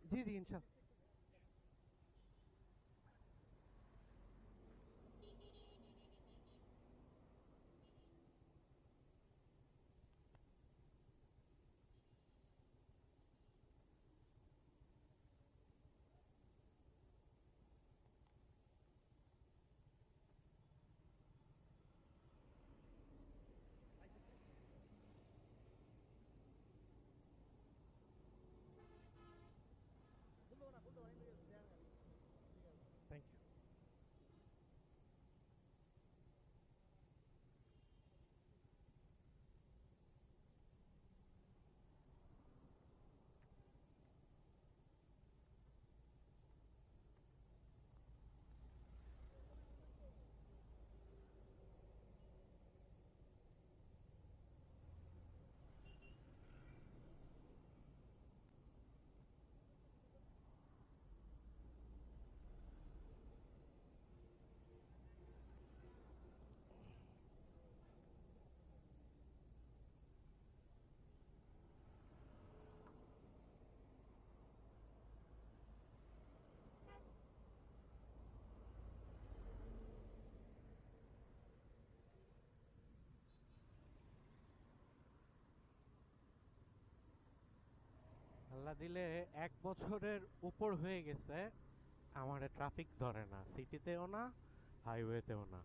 জি জি ইনশাল্লাহ। Thank you. আল্লাহ দিলে 1 বছরের উপর হয়ে গেছে আমার ট্রাফিক ধরে না, সিটিতেও না হাইওয়েতেও না।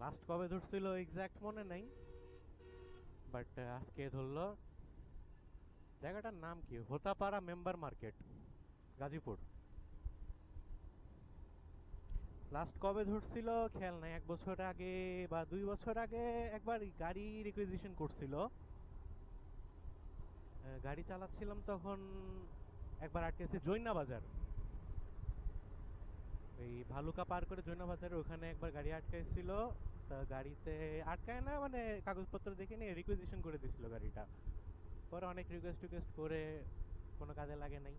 লাস্ট কবে ধরছিল এক্সাক্ট মনে নাই, বাট আজকে ধরলো। জায়গাটার নাম কি, Hotapara member market, Gazipur. Last কবে ধরছিল খেয়াল নাই, 1 বছর আগে বা 2 বছর আগে একবার গাড়ি রিকুইজিশন করছিল। গাড়ি চালাচ্ছিলাম তখন, একবার আটকেছি জৈনা বাজার, ওই ভালুকা পার করে জৈনা বাজারে ওখানে একবার গাড়ি আটকাইছিল। তা গাড়িতে আটকায় না মানে কাগজপত্র দেখে নিয়ে রিকুইজিশন করে দিছিল গাড়িটা। পরে অনেক রিকোয়েস্ট টিকোয়েস্ট করে কোনো কাজে লাগে নাই।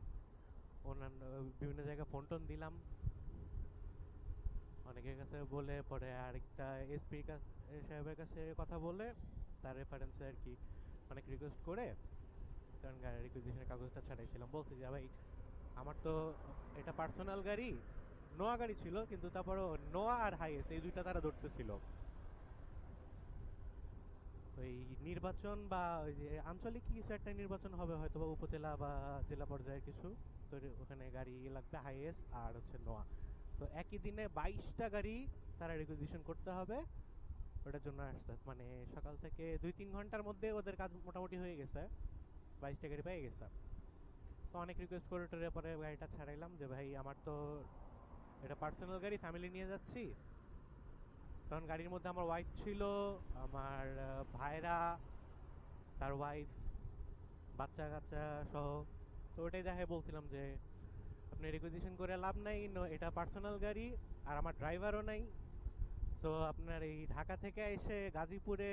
অন্যান্য বিভিন্ন জায়গায় ফোন টোন দিলাম অনেকের কাছে, বলে পরে আরেকটা এসপি সাহেবের কাছে কথা বলে তার রেফারেন্সে আর কি অনেক রিকোয়েস্ট করে, কারণ গাড়ি রিকুইজিশনের কাগজটা ছাড়াইছিলাম, বলছি যে ভাই আমার তো এটা পার্সোনাল গাড়ি, নোয়া গাড়ি ছিল কিন্তু তারপরও নোয়া আর হাইএস এই দুইটা তারা ধরতেছিল। ওই নির্বাচন বা ওই যে আঞ্চলিক কিছু একটা নির্বাচন হবে হয়তো, বা উপজেলা বা জেলা পর্যায়ে কিছু, তো ওখানে গাড়ি লাগবে হাইএস আর হচ্ছে নোয়া। তো একই দিনে 22টা গাড়ি তারা রিকুইজিশন করতে হবে, ওটার জন্য আসছে। মানে সকাল থেকে 2-3 ঘন্টার মধ্যে ওদের কাজ মোটামুটি হয়ে গেছে, 22টা গাড়ি পেয়ে গেছে। তো অনেক রিকোয়েস্ট করে টোরে পরে গাড়িটা ছাড়াইলাম যে ভাই আমার তো এটা পার্সোনাল গাড়ি, ফ্যামিলি নিয়ে যাচ্ছি। তখন গাড়ির মধ্যে আমার ওয়াইফ ছিল, আমার ভাইরা, তার ওয়াইফ, বাচ্চা কাচ্চা সহ। তো ওটাই দেখে বলছিলাম যে আপনি রিকুইজিশন করে লাভ নাই, এটা পার্সোনাল গাড়ি আর আমার ড্রাইভারও নাই। সো আপনার এই ঢাকা থেকে এসে গাজীপুরে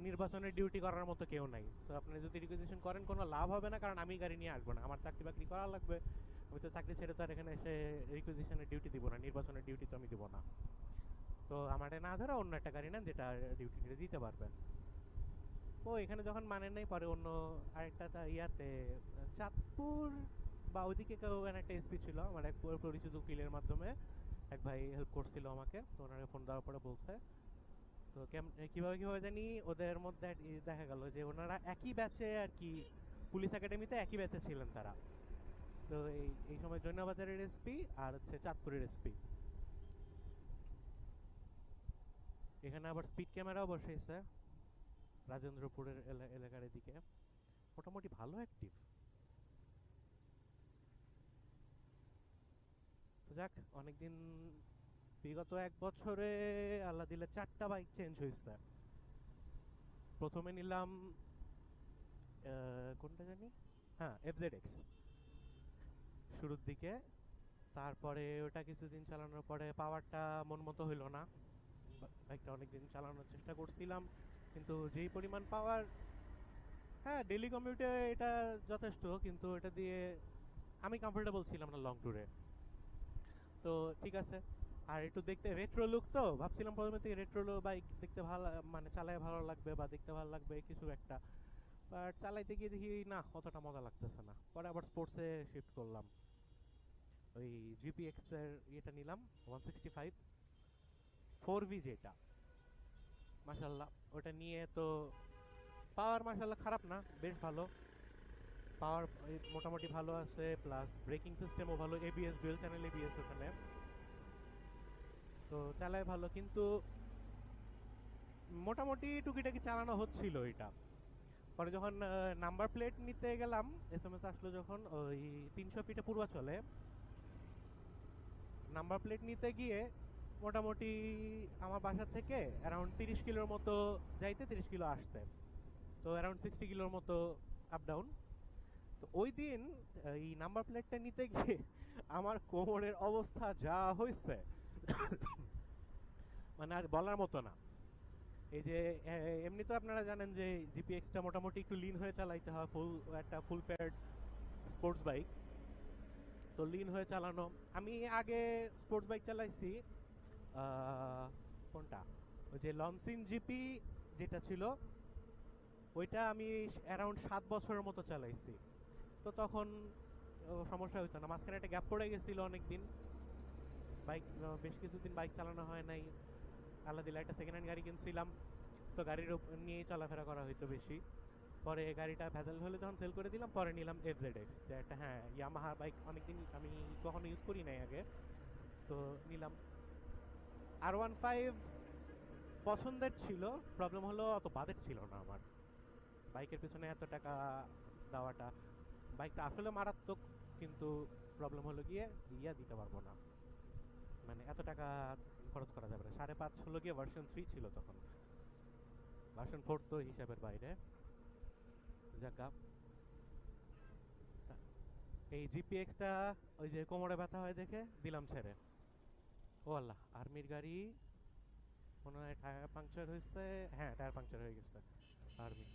নির্বাচনের ডিউটি করার মতো কেউ নাই। সো আপনি যদি রিকুইজিশন করেন কোনো লাভ হবে না, কারণ আমি গাড়ি নিয়ে আসবো না, আমার চাকরি বাকরি করা লাগবে। আমি তো চাকরি ছেড়ে তো আর এখানে এসে রিকুইজিশনের ডিউটি দিব না, নির্বাচনের ডিউটি তো আমি দিব না। তো আমার না ধরে অন্য একটা গাড়ি নেন যেটা ডিউটি দিতে পারবে। ও এখানে যখন মানে নেই, পরে অন্য আরেকটা ইয়াতে চাঁদপুর বা ওইদিকে কেউ একটা এসপি ছিল, আমার এক পরিচিত উকিলের মাধ্যমে এক ভাই হেল্প করছিল আমাকে, তো ওনাকে ফোন দেওয়ার পরে বলছে। তো কিভাবে কিভাবে জানি ওদের মধ্যে দেখা গেল যে ওনারা একই ব্যাচে আর কি, পুলিশ একাডেমিতে একই ব্যাচে ছিলেন তারা। তো এই এই সময় জৈনাবাজারের এসপি আর হচ্ছে চাঁদপুরের এসপি, এখানে আবার স্পিড ক্যামেরাও বসাইছে রাজেন্দ্রপুরের এলাকার এদিকে, মোটামুটি ভালো অ্যাক্টিভ। তো যাক, অনেকদিন, বিগত 1 বছরে আল্লাহ দিলে 4টা বাইক চেঞ্জ হয়েছে। প্রথমে নিলাম কোনটা জানি, হ্যাঁ FZX শুরুর দিকে। তারপরে ওটা কিছুদিন চালানোর পরে পাওয়ারটা মন মতো হইলো না, বাইকটা অনেকদিন চালানোর চেষ্টা করছিলাম কিন্তু যেই পরিমাণ পাওয়ার, হ্যাঁ ডেলি কমিউটে এটা যথেষ্ট, কিন্তু এটা দিয়ে আমি কমফোর্টেবল ছিলাম না লং ট্যুরে। তো ঠিক আছে, আর একটু দেখতে রেট্রো লুক, তো ভাবছিলাম প্রথমে থেকে রেট্রো বাইক দেখতে ভালো, মানে চালায় ভালো লাগবে বা দেখতে ভালো লাগবে কিছু একটা। বাট চালাইতে গিয়ে দেখি না অতটা মজা লাগতেছে না, পরে আবার স্পোর্টসে শিফট করলাম। ওই জিপিএক্স এর এটা নিলাম 165 4V যেটা, মাশাল্লাহ ওটা নিয়ে তো পাওয়ার মাশাল্লাহ খারাপ না, বেশ ভালো পাওয়ার, মোটামুটি ভালো আছে, প্লাস ব্রেকিং সিস্টেমও ভালো, এবিএস ডুয়েল চ্যানেল এবিএস ওখানে, তো চালায় ভালো। কিন্তু মোটামুটি টুকিটাকি চালানো হচ্ছিল এটা। পরে যখন নাম্বার প্লেট নিতে গেলাম, এসএমএস আসলো যখন ওই 300 ফিটে পূর্বাচলে, নাম্বার প্লেট নিতে গিয়ে মোটামুটি আমার বাসা থেকে অ্যারাউন্ড 30 কিলোর মতো যাইতে, 30 কিলো আসতে, তো অ্যারাউন্ড 60 কিলোর মতো আপ ডাউন। তো ওই দিন এই নাম্বার প্লেটটা নিতে গিয়ে আমার কোমরের অবস্থা যা হয়েছে মানে আর বলার মতো না। এই যে এমনি তো আপনারা জানেন যে জিপিএক্সটা মোটামুটি একটু লিন হয়ে চালাইতে হয়, একটা ফুল প্যাড স্পোর্টস বাইক, তো লিন হয়ে চালানো। আমি আগে স্পোর্টস বাইক চালাইছি, কোনটা, ওই যে লনসিন জিপি যেটা ছিল, ওইটা আমি অ্যারাউন্ড 7 বছরের মতো চালাইছি। তো তখন সমস্যা হইতো না, মাঝখানে একটা গ্যাপ পড়ে গেছিল অনেক দিন, বাইক বেশ কিছুদিন বাইক চালানো হয় নাই, আল্লাহ দিলে একটা সেকেন্ড হ্যান্ড গাড়ি কিনছিলাম, তো গাড়ির নিয়েই চলাফেরা করা হইতো বেশি। পরে গাড়িটা ভেজাল হলে যখন সেল করে দিলাম, পরে নিলাম এফজেডএক্স, যে একটা হ্যাঁ ইয়ামাহা বাইক, অনেকদিন আমি কখনো ইউজ করি নাই আগে, তো নিলাম। R15 পছন্দের ছিল, প্রবলেম হলো অত বাজেট ছিল না আমার বাইকের পিছনে এত টাকা দেওয়াটা। বাইকটা আসলে মারাত্মক, কিন্তু প্রবলেম হলো গিয়ে দিতে পারবো না, মানে এত টাকা খরচ করা যাবে না। 5.5 হলো গিয়ে ভার্সন 3 ছিল তখন, ভার্সন 4 তো হিসাবের বাইরে। যাক, এই জিপিএক্সটা ওই যে কোমরে ব্যথা হয় দেখে দিলাম ছেড়ে। ও আল্লাহ, আর্মির গাড়ি, মনে হয় টায়ার পাংচার হয়েছে, হ্যাঁ টায়ার পাংচার হয়ে গেছে। আর্মি,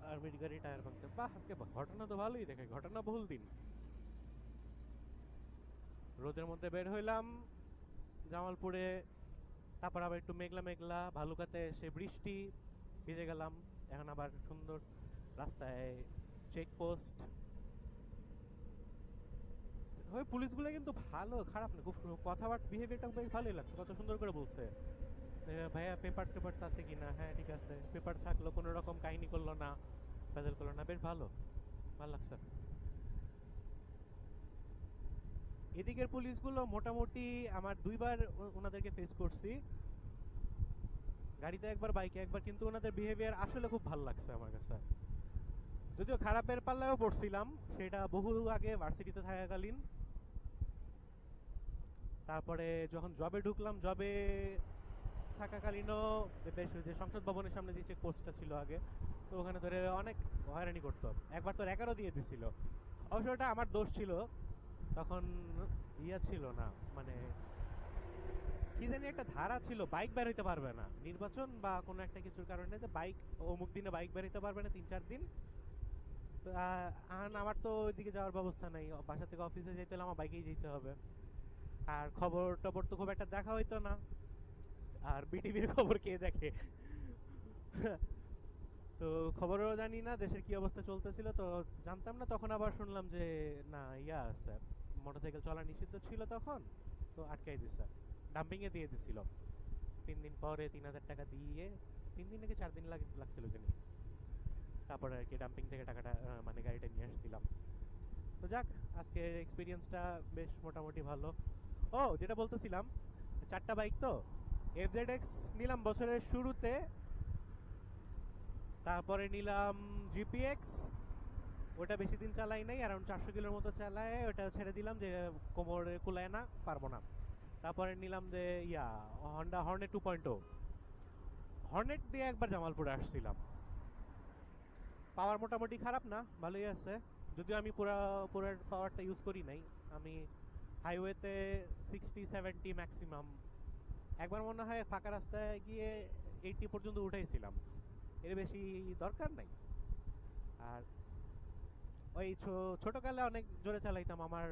আর্মির গাড়ি টায়ার পাংচার, বাহ আজকে ঘটনা তো ভালোই দেখে, ঘটনা বহুল দিন। রোদের মধ্যে বের হইলাম জামালপুরে, তারপর আবার একটু মেঘলা মেঘলা, ভালুকাতে এসে বৃষ্টি, ভিজে গেলাম। এখন আবার সুন্দর রাস্তায় চেকপোস্ট, ওই পুলিশগুলো কিন্তু ভালো, খারাপ না, খুব কথাবার্তা বিহেভিয়ারটা বেশ ভালোই লাগছে, কত সুন্দর করে বলছে ভাইয়া পেপার টেপার আছে কিনা, হ্যাঁ ঠিক আছে, পেপার থাকলো, কোনো রকম কাহিনী করলো না, ভেজাল করলো না, বেশ ভালো, ভালো লাগছে। এদিকের পুলিশগুলো মোটামুটি আমার 2বার ওনাদেরকে ফেস করছি, গাড়িতে একবার বাইকে একবার, কিন্তু ওনাদের বিহেভিয়ার আসলে খুব ভালো লাগছে আমার কাছে। যদিও খারাপের পাল্লায়ও পড়ছিলাম, সেটা বহু আগে ভার্সিটিতে থাকাকালীন। তারপরে যখন জবে ঢুকলাম, জবে থাকাকালীনও বেশ, যে সংসদ ভবনের সামনে যে চেক পোস্টটা ছিল আগে, তো ওখানে ধরে অনেক হয়রানি করতো, একবার তো রেকারও দিয়ে দিছিল। অবশ্য ওটা আমার দোষ ছিল, তখন ছিল না, মানে কি জানি একটা ধারা ছিল, বাইক বের হইতে পারবে না, নির্বাচন বা কোনো একটা কিছুর কারণে, যে বাইক অমুক দিনে বাইক বের হইতে পারবে না 3-4 দিন। তো আমার তো ওইদিকে যাওয়ার ব্যবস্থা নাই, বাসা থেকে অফিসে যেতে হলে আমার বাইকেই যেতে হবে, আর খবর টবর তো খুব একটা দেখা হইতো না, আর বিটিভির খবর কে দেখে তো খবরও জানি না দেশের কি অবস্থা চলতেছিল, তো জানতাম না। তখন আবার শুনলাম যে না আছে, মোটরসাইকেল চলা নিষিদ্ধ ছিল তখন, তো আটকাই দিছে, ডাম্পিং এ দিয়ে দিছিল। 3 দিন পরে 3,000 টাকা দিয়ে, 3 দিন নাকি 4 দিন লাগছিল কিনি, তারপরে আর কি ডাম্পিং থেকে টাকাটা মানে গাড়িটা নিয়ে আসছিলাম। তো যাক, আজকে এক্সপিরিয়েন্সটা বেশ মোটামুটি ভালো। ও যেটা বলতেছিলাম, 4টা বাইক তো, এফজেডএক্স নিলাম বছরের শুরুতে, তারপরে নিলাম জিপিএক্স, ওটা বেশি দিন চালাই নাই, অ্যারাউন্ড 400 কিলোর মতো চালায় ওটা ছেড়ে দিলাম, যে কোমরে কুলায় না, পারবো না। তারপরে নিলাম যে হন্ডা হর্নেট 2.0, হর্নেট দিয়ে একবার জামালপুরে আসছিলাম, পাওয়ার মোটামুটি খারাপ না, ভালোই আছে। যদিও আমি পুরো পাওয়ারটা ইউজ করি নাই, আমি হাইওয়েতে 60-70 ম্যাক্সিমাম, একবার মনে হয় ফাঁকা রাস্তায় গিয়ে 80 পর্যন্ত উঠেছিলাম, এর বেশি দরকার নাই। আর ওই ছোটকালে অনেক জোরে চালাইতাম, আমার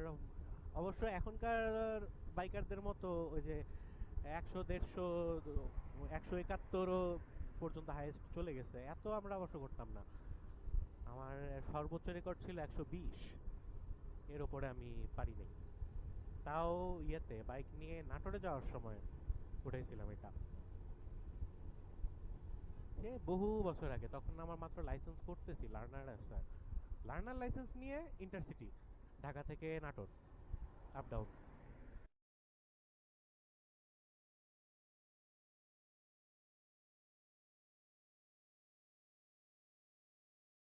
অবশ্য এখনকার বাইকারদের মতো ওই যে 100-150 171ও পর্যন্ত হাইয়েস্ট চলে গেছে, এত আমরা অবশ্য করতাম না। আমার সর্বোচ্চ রেকর্ড ছিল 120, এর ওপরে আমি পারি নাই। তাও ইয়েতে বাইক নিয়ে নাটোরে যাওয়ার সময় উঠেছিলাম এটা, সে বহু বছর আগে, তখন আমার মাত্র লাইসেন্স করতেছি, লার্নার আছে। লার্নার লাইসেন্স নিয়ে ইন্টারসিটি ঢাকা থেকে নাটোর আপ ডাউন।